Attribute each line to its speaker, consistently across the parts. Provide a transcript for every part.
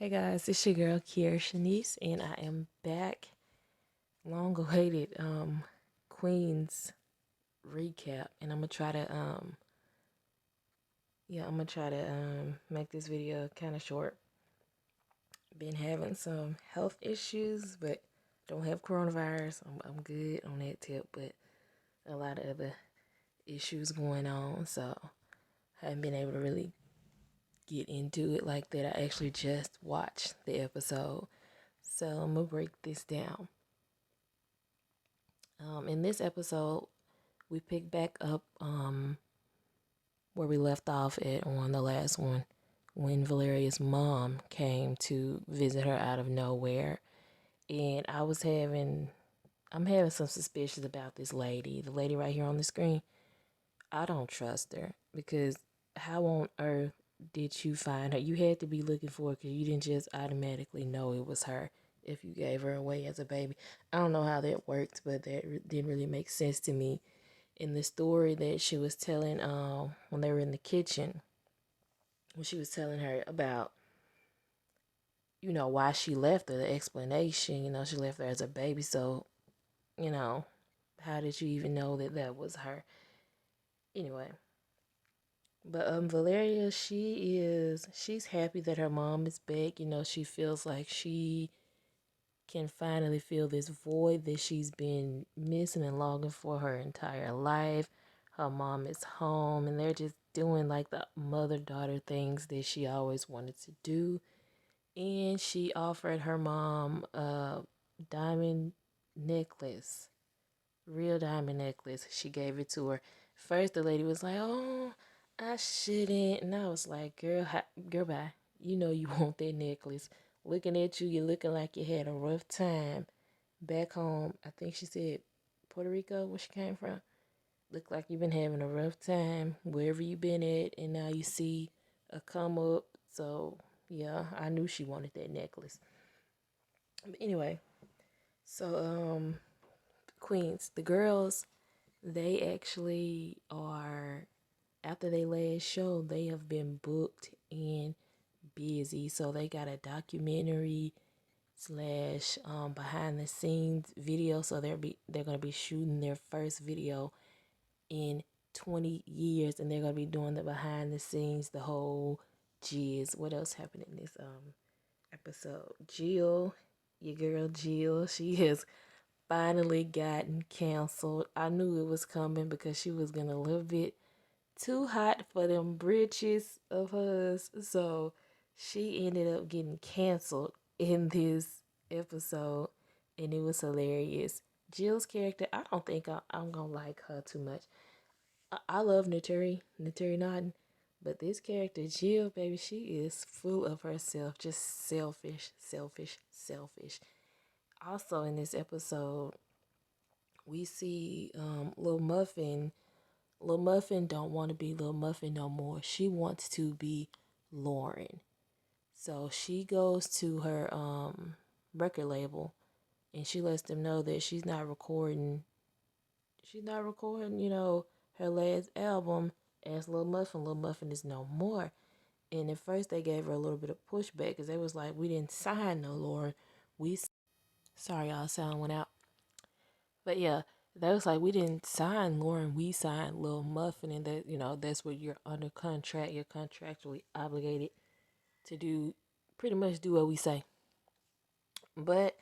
Speaker 1: Hey guys, it's your girl Kiera Shanice, and I am back. Long awaited Queens recap, and I'm gonna try to make this video kind of short. Been having some health issues, but don't have coronavirus. I'm good on that tip, but a lot of other issues going on, so I haven't been able to really get into it like that. I actually just watched the episode, so I'm gonna break this down. In this episode, we pick back up where we left off at on the last one when Valeria's mom came to visit her out of nowhere. And I'm having some suspicions about this lady. The lady right here on the screen. I don't trust her because how on earth did you find her? You had to be looking for her because you didn't just automatically know it was her if you gave her away as a baby. I don't know how that worked, but that didn't really make sense to me. In the story that she was telling when they were in the kitchen, when she was telling her about why she left her, the explanation, she left her as a baby. So you know how did you even know that that was her? Anyway, but Valeria, she's happy that her mom is back. She feels like she can finally fill this void that she's been missing and longing for her entire life. Her mom is home and they're just doing like the mother-daughter things that she always wanted to do. And she offered her mom a diamond necklace, real diamond necklace. She gave it to her. First, the lady was like, "Oh, I shouldn't," and I was like, "Girl, girl, bye. You know you want that necklace. Looking at you, you're looking like you had a rough time back home." I think she said Puerto Rico, where she came from. Look like you've been having a rough time wherever you been at, and now you see a come up. So yeah, I knew she wanted that necklace. But anyway, so Queens, the girls, they actually are, after they last show, they have been booked and busy. So they got a documentary slash behind the scenes video. So they're gonna be shooting their first video in 20 years, and they're gonna be doing the behind the scenes, the whole jizz. What else happened in this episode? Jill, your girl Jill, she has finally gotten canceled. I knew it was coming because she was getting a little bit too hot for them britches of hers. So she ended up getting canceled in this episode, and it was hilarious. Jill's character, I don't think I'm gonna like her too much. I love Naturi Naughton, but this character, Jill, baby, she is full of herself, just selfish, selfish, selfish. Also in this episode, we see Lil Muffin. Lil Muffin don't want to be Lil Muffin no more. She wants to be Lauren. So she goes to her record label and she lets them know that she's not recording. She's not recording, her last album as Lil Muffin. Lil Muffin is no more. And at first they gave her a little bit of pushback because they was like, "We didn't sign no Lauren. We sorry, y'all, sound went out." But yeah, that was like, "We didn't sign Lauren, we signed Lil Muffin," and that that's what you're under contract. You're contractually obligated to do, pretty much do what we say. But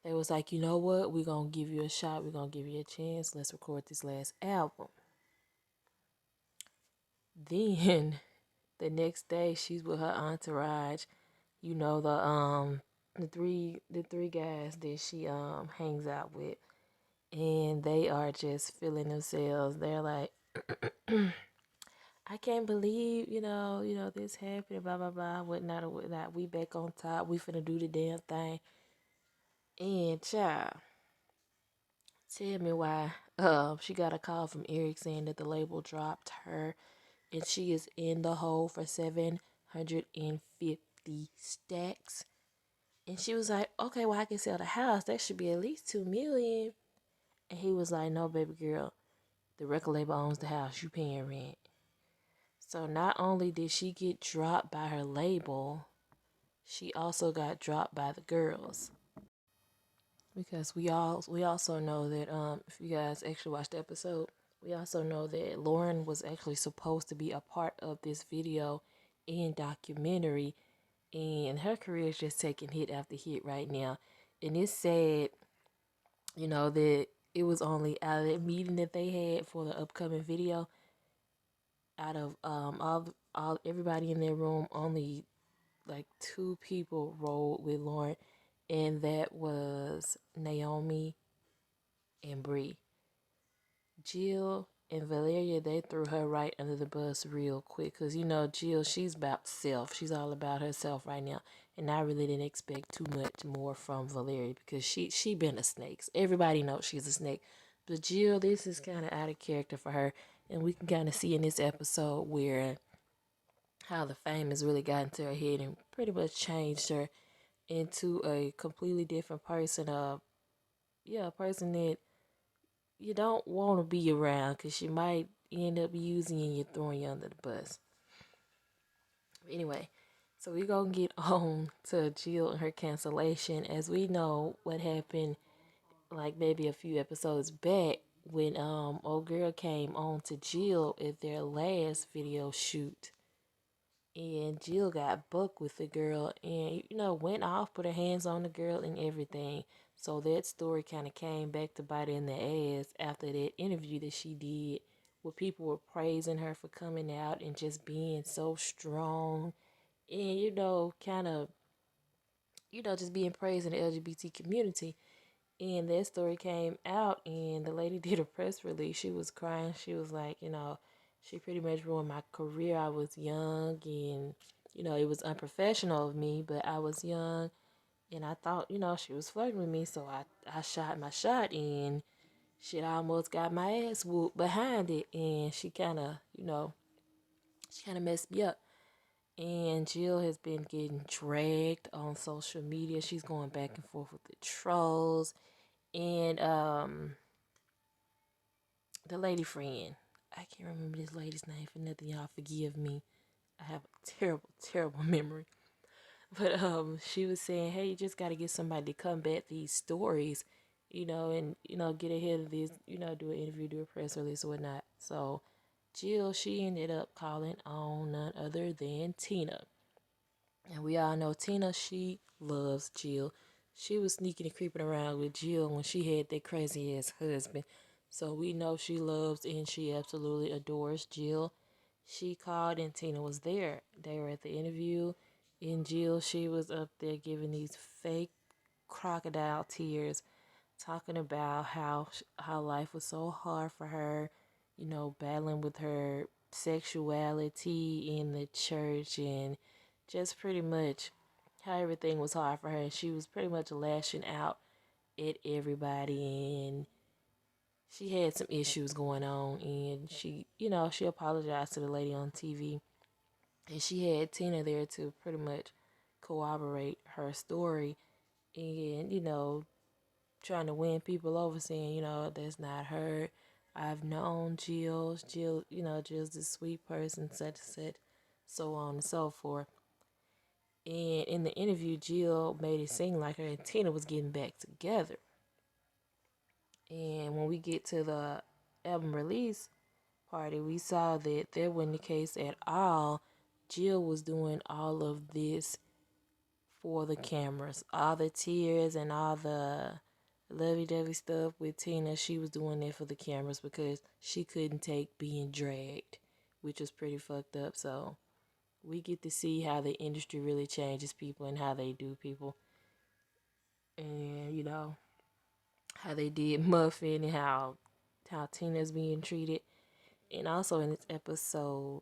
Speaker 1: they was like, "You know what? We're gonna give you a shot. We're gonna give you a chance. Let's record this last album." Then the next day, she's with her entourage. The three guys that she hangs out with, and they are just feeling themselves. They're like, "I can't believe, this happened, blah, blah, blah, whatnot, or whatnot. We back on top. We finna do the damn thing." And child, tell me why she got a call from Eric saying that the label dropped her and she is in the hole for 750 stacks. And she was like, "Okay, well, I can sell the house. That should be at least 2 million." And he was like, "No, baby girl, the record label owns the house. You paying rent." So not only did she get dropped by her label, she also got dropped by the girls. Because we also know that if you guys actually watched the episode, we also know that Lauren was actually supposed to be a part of this video and documentary, and her career is just taking hit after hit right now. And it's sad, that it was only out of that meeting that they had for the upcoming video, out of all everybody in their room, only like two people rolled with Lauren, and that was Naomi and Bree. Jill and Valeria, they threw her right under the bus real quick. Because, Jill, she's about self. She's all about herself right now. And I really didn't expect too much more from Valeria because she been a snake. Everybody knows she's a snake. But Jill, this is kind of out of character for her. And we can kind of see in this episode where how the fame has really gotten to her head and pretty much changed her into a completely different person. A person that you don't want to be around because she might end up using you and you throwing you under the bus. Anyway, so we gonna get on to Jill and her cancellation. As we know what happened like maybe a few episodes back when old girl came on to Jill at their last video shoot, and Jill got bucked with the girl and went off, put her hands on the girl and everything. So that story kind of came back to bite her in the ass after that interview that she did, where people were praising her for coming out and just being so strong and kind of just being praised in the LGBT community. And that story came out, and the lady did a press release. She was crying. She was like, she pretty much ruined my career. I was young, and, it was unprofessional of me, but I was young, and I thought, she was flirting with me. So I shot my shot, and shit, I almost got my ass whooped behind it. And she kind of messed me up. And Jill has been getting dragged on social media. She's going back and forth with the trolls. And the lady friend, I can't remember this lady's name for nothing. Y'all forgive me. I have a terrible, terrible memory. But she was saying, hey, you just got to get somebody to combat these stories, and get ahead of this, do an interview, do a press release or whatnot. So Jill, she ended up calling on none other than Tina. And we all know Tina, she loves Jill. She was sneaking and creeping around with Jill when she had that crazy ass husband. So we know she loves and she absolutely adores Jill. She called and Tina was there. They were at the interview. And Jill, she was up there giving these fake crocodile tears, talking about how life was so hard for her, battling with her sexuality in the church and just pretty much how everything was hard for her. And she was pretty much lashing out at everybody, and she had some issues going on, and she apologized to the lady on TV, and she had Tina there to pretty much corroborate her story and trying to win people over, saying that's not her. I've known Jill, Jill's this sweet person, such and such, so on and so forth. And in the interview, Jill made it seem like her and Tina was getting back together. And when we get to the album release party, we saw that that wasn't the case at all. Jill was doing all of this for the cameras. All the tears and all the lovey-dovey stuff with Tina, she was doing that for the cameras because she couldn't take being dragged, which was pretty fucked up. So we get to see how the industry really changes people and how they do people. And, how they did Muffin and how Tina's being treated. And also in this episode,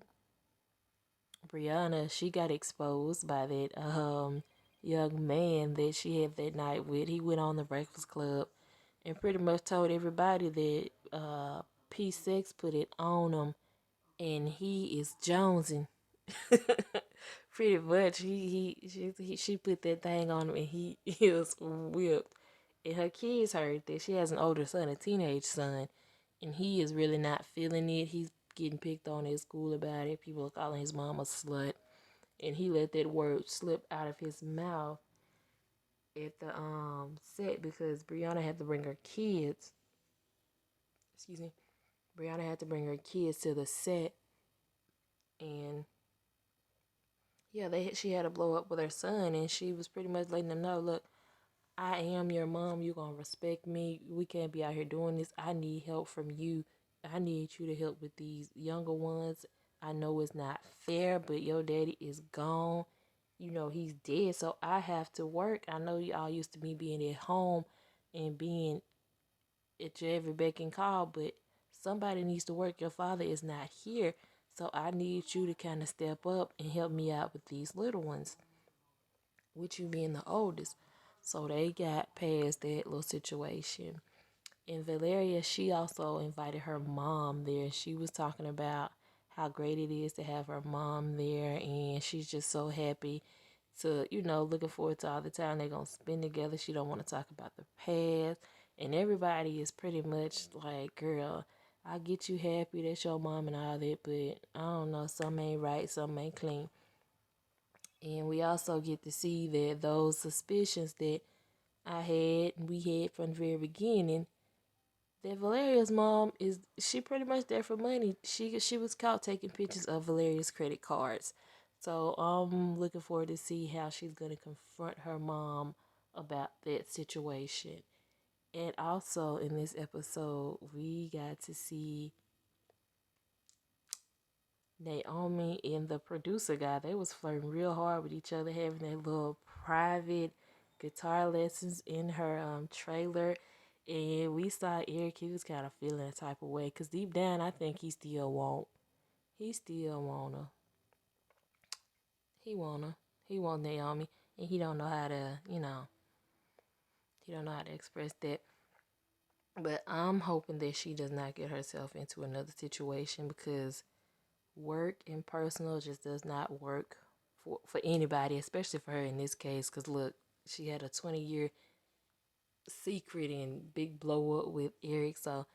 Speaker 1: Brianna, she got exposed by that young man that she had that night with. He went on the Breakfast Club and pretty much told everybody that P6 put it on him and he is jonesing. Pretty much, she put that thing on him and he is whipped. And her kids heard that. She has an older son, a teenage son, and he is really not feeling it. He's getting picked on at school about it. People are calling his mom a slut and he let that word slip out of his mouth at the set because Brianna had to bring her kids. Excuse me. Brianna had to bring her kids to the set, and yeah, she had a blow up with her son, and she was pretty much letting them know, look, I am your mom. You're gonna respect me. We can't be out here doing this. I need help from you. I need you to help with these younger ones. I know it's not fair, but your daddy is gone. You know, he's dead, so I have to work. I know y'all used to me being at home and being at your every beck and call, but somebody needs to work. Your father is not here, so I need you to kind of step up and help me out with these little ones, with you being the oldest. So they got past that little situation. And Valeria, she also invited her mom there. She was talking about how great it is to have her mom there, and she's just so happy to, looking forward to all the time they're gonna spend together. She don't want to talk about the past, and everybody is pretty much like, girl, I get you happy, that's your mom and all that, but I don't know, some ain't right, some ain't clean. And we also get to see that those suspicions that we had from the very beginning, that Valeria's mom she pretty much there for money. She was caught taking pictures of Valeria's credit cards. So I'm looking forward to see how she's gonna confront her mom about that situation. And also in this episode, we got to see Naomi and the producer guy. They was flirting real hard with each other, having their little private guitar lessons in her trailer. And we saw Eric, he was kind of feeling a type of way, because deep down I think he still wanna he want Naomi, and he don't know how to, he don't know how to express that. But I'm hoping that she does not get herself into another situation, because work and personal just does not work for anybody, especially for her in this case. Because look, she had a 20-year secret and big blow up with Eric, so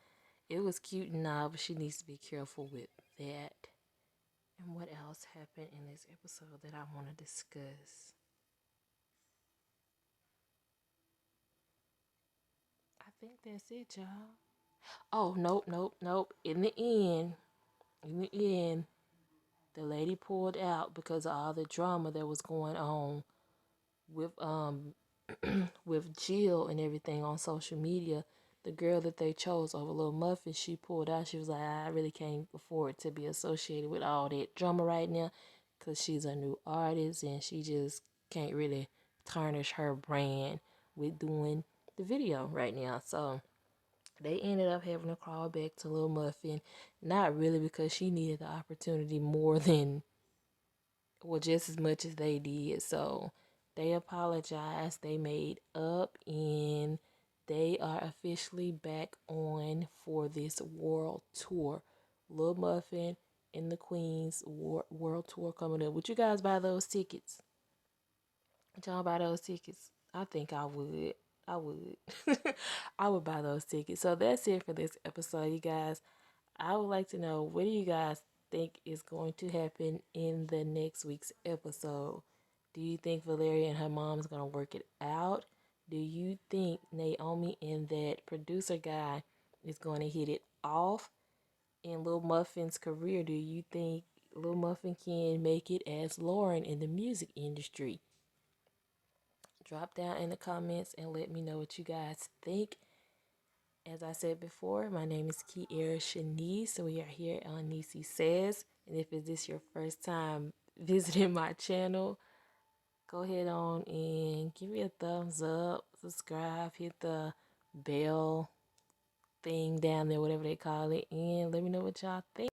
Speaker 1: it was cute and all, but she needs to be careful with that. And what else happened in this episode that I want to discuss? I think that's it, y'all. Oh, nope. In the end, the lady pulled out because of all the drama that was going on with with Jill and everything on social media. The girl that they chose over Little Muffin, she pulled out. She was like, I really can't afford to be associated with all that drama right now, because she's a new artist and she just can't really tarnish her brand with doing the video right now. So they ended up having to crawl back to Little Muffin. Not really, because she needed the opportunity more than, well, just as much as they did. So they apologized, they made up, and they are officially back on for this world tour. Lil Muffin and the Queens world tour coming up. Would you guys buy those tickets? Would y'all buy those tickets? I think I would. I would. I would buy those tickets. So that's it for this episode, you guys. I would like to know, what do you guys think is going to happen in the next week's episode? Do you think Valeria and her mom is going to work it out? Do you think Naomi and that producer guy is going to hit it off in Lil Muffin's career? Do you think Lil Muffin can make it as Lauren in the music industry? Drop down in the comments and let me know what you guys think. As I said before, my name is Kiera Shanice. We are here on Nisi Says. And if is this your first time visiting my channel, go ahead on and give me a thumbs up, subscribe, hit the bell thing down there, whatever they call it, and let me know what y'all think.